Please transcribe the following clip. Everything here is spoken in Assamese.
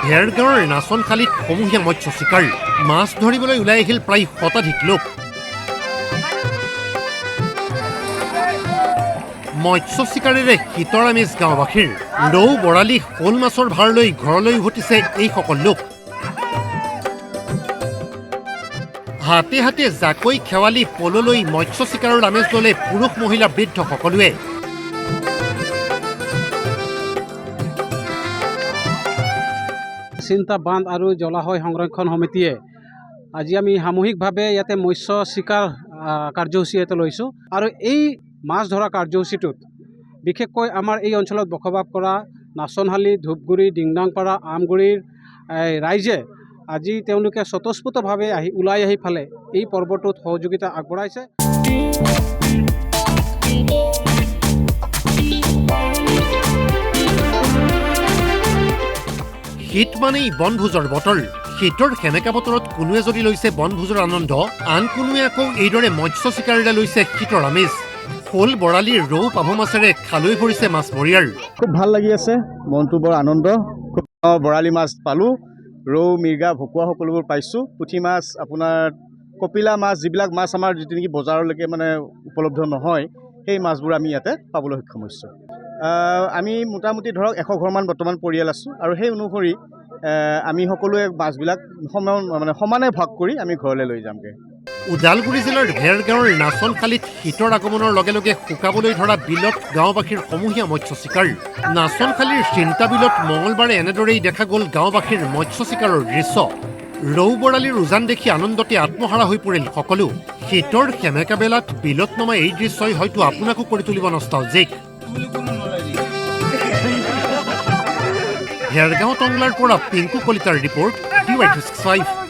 ভেৰগাঁৱৰ নাচনখালীত সমূহীয়া মৎস্য চিকাৰ মাছ ধৰিবলৈ ওলাই আহিল প্ৰায় শতাধিক লোক মৎস্য চিকাৰেৰে শীতৰ আমেজ গাঁওবাসীৰ ৰৌ বৰালি শ'ল মাছৰ ভাৰ লৈ ঘৰলৈ উভতিছে এইসকল লোক হাতে হাতে জাকৈ খেৱালি পললৈ মৎস্য চিকাৰৰ আমেজ ল'লে পুৰুষ মহিলা বৃদ্ধ সকলোৱে চিন্তা বান্ধ আৰু জলাশয় সংৰক্ষণ সমিতিয়ে আজি আমি সামূহিকভাৱে ইয়াতে মৎস্য চিকাৰ কাৰ্যসূচী এটা লৈছোঁ আৰু এই মাছ ধৰা কাৰ্যসূচীটোত বিশেষকৈ আমাৰ এই অঞ্চলত বসবাস কৰা নাচনশালী ধূপগুৰি ডিংডাংপাৰা আমগুৰিৰ ৰাইজে আজি তেওঁলোকে স্বতঃস্ফূৰ্তভাৱে ওলাই আহি ফালে এই পৰ্বটোত সহযোগিতা আগবঢ়াইছে শীত মানেই বনভোজৰ বতৰ শীতৰ সেমেকা বতৰত কোনোৱে যদি লৈছে বনভোজৰ আনন্দ আন কোনোৱে আকৌ এইদৰে মৎস্য চিকাৰেৰে লৈছে শীতৰ আমেজ শ'ল বৰালি ৰৌ পাভ মাছেৰে খালৈ ভৰিছে মাছমৰীয়াৰ খুব ভাল লাগি আছে মনটো বৰ আনন্দ খুব বৰালি মাছ পালোঁ ৰৌ মিৰ্গা ভকুৱা সকলোবোৰ পাইছোঁ পুঠি মাছ আপোনাৰ কপিলা মাছ যিবিলাক মাছ আমাৰ যিটো নেকি বজাৰলৈকে মানে উপলব্ধ নহয় সেই মাছবোৰ আমি ইয়াতে পাবলৈ সক্ষম হৈছোঁ আমি মোটামুটি ধৰক 100 ঘৰমান বৰ্তমান পৰিয়াল আছোঁ আৰু সেই অনুসৰি আমি সকলোৱে মাছবিলাক সমানে ভাগ কৰি আমি ঘৰলৈ লৈ যামগৈ ওদালগুৰি জিলাৰ ভেৰগাঁৱৰ নাচনখালীত শীতৰ আগমনৰ লগে লগে শুকাবলৈ ধৰা বিলত গাঁওবাসীৰ সমূহীয়া মৎস্য চিকাৰ নাচনখালীৰ চিন্তা বিলত মঙলবাৰে এনেদৰেই দেখা গ'ল গাঁওবাসীৰ মৎস্য চিকাৰৰ দৃশ্য ৰৌ বৰালিৰ উজান দেখি আনন্দতে আত্মহাৰা হৈ পৰিল সকলো শীতৰ সেমেকা বেলাত বিলত নমা এই দৃশ্যই হয়তো আপোনাকো কৰি তুলিব নষ্টালজিক ভেৰগাঁও টংলাৰ পৰা পিংকু কলিতাৰ ৰিপৰ্ট DY365